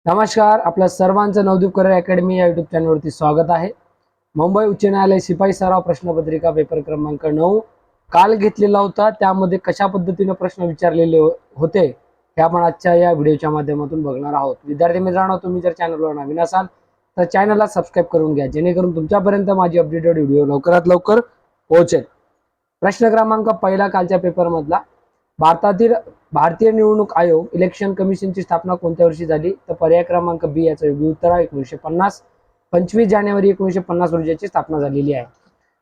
नमस्कार, आपल्या सर्वांचं नवदीप करिअर अकॅडमी या युट्यूब चॅनलवरती स्वागत आहे। मुंबई उच्च न्यायालय शिपाई सराव प्रश्नपत्रिका पेपर क्रमांक 9 काल घेतलेला होता। त्यामध्ये कशा पद्धतीने प्रश्न विचारलेले होते हे आपण आजच्या या व्हिडिओच्या माध्यमातून बघणार आहोत। विद्यार्थी मित्रांनो, तुम्ही जर चॅनलवर नवीन असाल तर चॅनलला सबस्क्राईब करून घ्या, जेणेकरून तुमच्यापर्यंत माझी अपडेटेड व्हिडिओ लवकरात लवकर पोहोचेल। प्रश्न क्रमांक पहिला कालच्या पेपर मधला, भारतीय निवडणूक आयोग इलेक्शन कमिशनची स्थापना कोणत्या वर्षी झाली? तर पर्याय क्रमांक बी याचं योग्य उत्तर आहे 1950। 25 जानेवारी 1950 रोजी याची स्थापना झालेली आहे।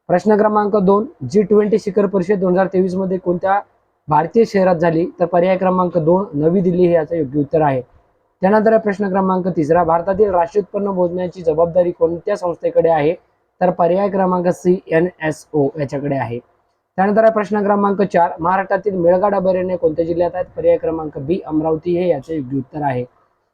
प्रश्न क्रमांक 2, G20 शिखर परिषद 2023 मध्ये कोणत्या भारतीय शहरात झाली? तर पर्याय क्रमांक 2 नवी दिल्ली हे याचं योग्य उत्तर आहे। त्यानंतर प्रश्न क्रमांक 3, भारतातील राष्ट्रीय उत्पन्न मोजण्याची जबाबदारी कोणत्या संस्थेकडे आहे? तर पर्याय क्रमांक सी NSO याच्याकडे आहे। त्यानंतर प्रश्न क्रमांक 4, महाराष्ट्रातील मेळघाट अभयारण्य कोणत्या जिल्ह्यात आहेत? पर्याय क्रमांक बी अमरावती हे याचे योग्य उत्तर आहे।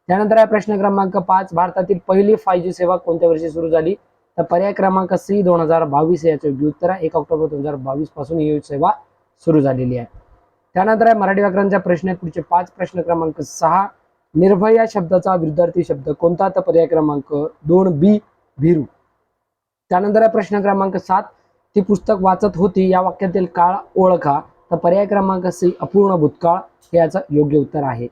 त्यानंतर प्रश्न क्रमांक 5, भारतातील पहिली 5G सेवा कोणत्या वर्षी सुरू झाली? तर पर्याय क्रमांक सी 2022 हे याचे योग्य उत्तर आहे। 1 ऑक्टोबर 2022 पासून ही सेवा सुरू झालेली आहे। त्यानंतर मराठी व्याकरणचा प्रश्न पुढचे 5 प्रश्न क्रमांक 6, निर्भया शब्दाचा विरुद्धार्थी शब्द कोणता? तर पर्याय क्रमांक 2 बी भीरू। त्यानंतर प्रश्न क्रमांक 7, ती पुस्तक वाचत होती या वाक्यातील काळ ओळखा? तर पर्याय क्रमांक सी अपूर्ण भूतकाळ हे याचं योग्य उत्तर आहे।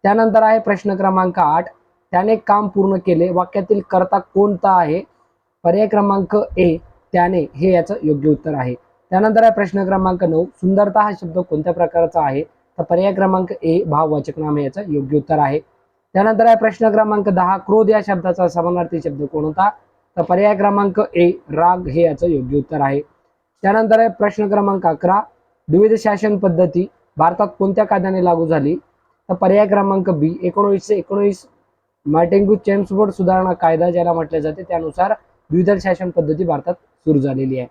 त्यानंतर आहे प्रश्न क्रमांक 8, त्याने काम पूर्ण केले वाक्यातील कर्ता कोणता आहे? पर्याय क्रमांक ए त्याने हे याचं योग्य उत्तर आहे। त्यानंतर आहे प्रश्न क्रमांक 9, सुंदरता हा शब्द कोणत्या प्रकारचा आहे? तर पर्याय क्रमांक ए भाववाचक नाम हे याचं योग्य उत्तर आहे। त्यानंतर आहे प्रश्न क्रमांक 10, क्रोध या शब्दाचा समानार्थी शब्द कोणता? तर पर्याय क्रमांक ए राग हे याचं योग्य उत्तर आहे। त्यानंतर आहे प्रश्न क्रमांक 11, द्विविध शासन पद्धती भारतात कोणत्या कायद्याने लागू झाली? तर पर्याय क्रमांक बी 1919 मार्टिन्गू चेम्सफोर्ड सुधारणा कायदा ज्याला म्हटले जाते त्यानुसार द्विविध शासन पद्धती भारतात सुरू झालेली आहे।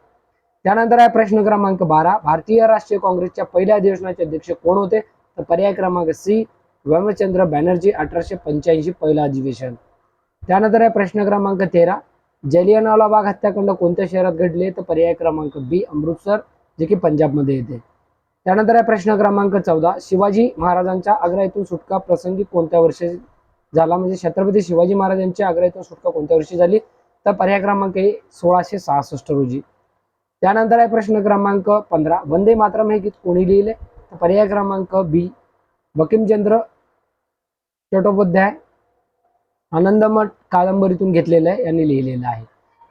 त्यानंतर आहे प्रश्न क्रमांक 12, भारतीय राष्ट्रीय काँग्रेसच्या पहिल्या अधिवेशनाचे अध्यक्ष कोण होते? तर पर्याय क्रमांक सी व्यमचंद्र बॅनर्जी 1885 पहिला अधिवेशन। त्यानंतर आहे प्रश्न क्रमांक 13, जलियांवाला बाग हत्याकांड कोणत्या शहरात घडले? तर पर्याय क्रमांक बी अमृतसर जे की पंजाब मध्ये येते। त्यानंतर आहे प्रश्न क्रमांक 14, शिवाजी महाराजांच्या आग्रा येथून सुटका प्रसंगी कोणत्या वर्षी झाला? म्हणजे छत्रपती शिवाजी महाराजांच्या आग्रा येथून सुटका कोणत्या वर्षी झाली? तर पर्याय क्रमांक ए 1666 रोजी। त्यानंतर आहे प्रश्न क्रमांक 15, वंदे मातरम हे गीत कोणी लिहिले? तर पर्याय क्रमांक बी बंकिमचंद्र चट्टोपाध्याय आनंदमठ कादंबरीतून घेतलेलं आहे, यांनी लिहिलेलं आहे।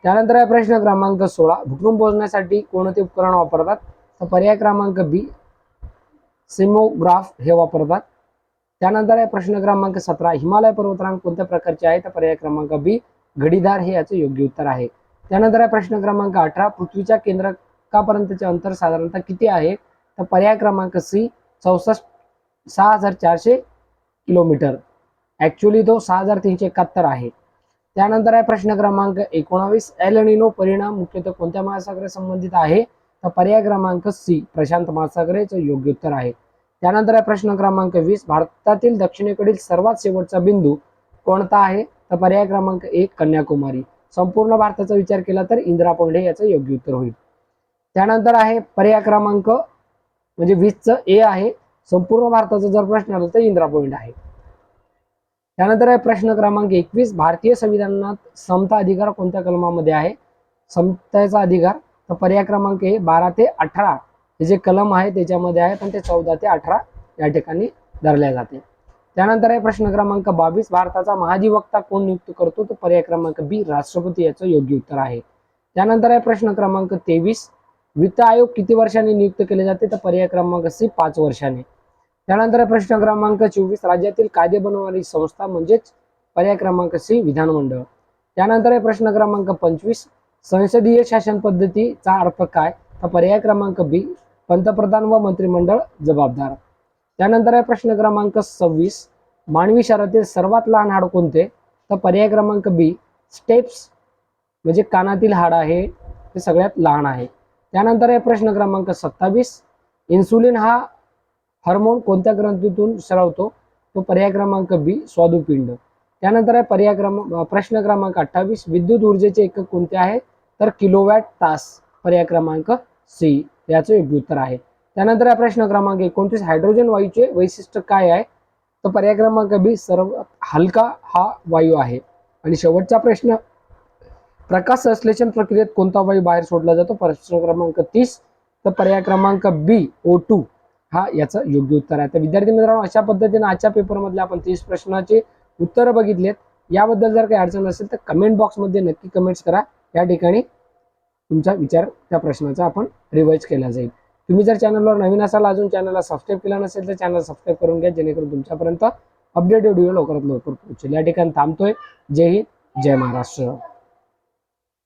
त्यानंतर आहे प्रश्न क्रमांक 16, भूकंप मोजण्यासाठी कोणते उपकरण वापरतात? तर पर्याय क्रमांक बी सिस्मोग्राफ हे वापरतात। त्यानंतर आहे प्रश्न क्रमांक 17, हिमालय पर्वतरांग कोणत्या प्रकारचे आहे? तर पर्याय क्रमांक बी घडीदार हे याचे योग्य उत्तर आहे। त्यानंतर आहे प्रश्न क्रमांक 18, पृथ्वीच्या केंद्रापर्यंतचे अंतर साधारणतः किती आहे? तर पर्याय क्रमांक सी 64,400 किलोमीटर। ऍक्च्युअली तो 6,371 आहे। त्यानंतर आहे प्रश्न क्रमांक 19, एल निनो परिणाम मुख्यतः कोणत्या महासागराशी संबंधित आहे? तर पर्याय क्रमांक सी प्रशांत महासागराचं योग्य उत्तर आहे। त्यानंतर आहे प्रश्न क्रमांक 20, भारतातील दक्षिणेकडील सर्वात शेवटचा बिंदू कोणता आहे? तर पर्याय क्रमांक 1 कन्याकुमारी। संपूर्ण भारताचा विचार केला तर इंदिरा पॉइंट हे याचं योग्य उत्तर होईल। त्यानंतर आहे पर्याय क्रमांक म्हणजे 20चं ए आहे, संपूर्ण भारताचा जर प्रश्न आला तर इंदिरा पॉइंट आहे। त्यानंतर आहे प्रश्न क्रमांक 21, भारतीय संविधानात समता अधिकार कोणत्या कलमामध्ये आहे? समतेचा अधिकार तर पर्याय क्रमांक ए 12 ते 18 हे जे कलम आहे त्याच्यामध्ये आहे, पण ते 14 ते 18 या ठिकाणी धरल्या जाते। त्यानंतर आहे प्रश्न क्रमांक 22, भारताचा महाधिवक्ता कोण नियुक्त करतो? तर पर्याय क्रमांक बी राष्ट्रपती याचं योग्य उत्तर आहे। त्यानंतर आहे प्रश्न क्रमांक 23, वित्त आयोग किती वर्षांनी नियुक्त केले जाते? तर पर्याय क्रमांक सी 5 वर्षांनी। त्यानंतर प्रश्न क्रमांक 24, राज्यातील कायदे बनवणारी संस्था म्हणजेच पर्याय क्रमांक सी विधानमंडळ। त्यानंतर प्रश्न क्रमांक 25, संसदीय शासन पद्धतीचा अर्थ काय? तर पर्याय क्रमांक बी पंतप्रधान व मंत्रिमंडळ जबाबदार। त्यानंतर आहे प्रश्न क्रमांक 26, मानवी शरीरातील सर्वात लहान हाड कोणते? तर पर्याय क्रमांक बी स्टेप्स म्हणजे कानातील हाड आहे ते सगळ्यात लहान आहे। त्यानंतर आहे प्रश्न क्रमांक 27, इन्सुलिन हा हार्मोन कोणत्या ग्रंथीतून स्रावतो? तो पर्याय क्रमांक बी स्वादुपिंड। त्यानंतर आहे प्रश्न क्रमांक 28, विद्युत ऊर्जेचे एकक कोणते आहे? तर किलोवॅट तास। पर्याय क्रमांक सी याचे योग्य उत्तर आहे। त्यानंतर प्रश्न क्रमांक 29, हायड्रोजन वायूचे वैशिष्ट्य काय आहे? तर पर्याय क्रमांक बी सर्वात हलका हा वायू आहे. आणि शेवटचा प्रश्न, प्रकाश संश्लेषण प्रक्रियेत कोणता वायू बाहेर सोडला जातो? प्रश्न क्रमांक 30. तर पर्याय क्रमांक बी O2 हा याचं योग्य उत्तर आहे. तर विद्यार्थी मित्रांनो, अशा पद्धतीने आजच्या पेपरमधले आपण 30 प्रश्नाचे उत्तर बघितलेत. याबद्दल जर काही अडचण असेल तर कमेंट बॉक्समध्ये नक्की कमेंट्स करा. या ठिकाणी तुमचा विचार त्या प्रश्नाचा आपण रिवाइज केला जाईल. तुम्ही जर चॅनलवर नवीन असाल, अजून चॅनलला सबस्क्राईब केला नसेल तर चॅनल सबस्क्राईब करून घ्या, जेणेकरून तुमच्यापर्यंत अपडेटेड व्हिडिओ लवकरात लवकर पोहोचेल. या ठिकाणी थांबतोय. जय हिंद, जय महाराष्ट्र.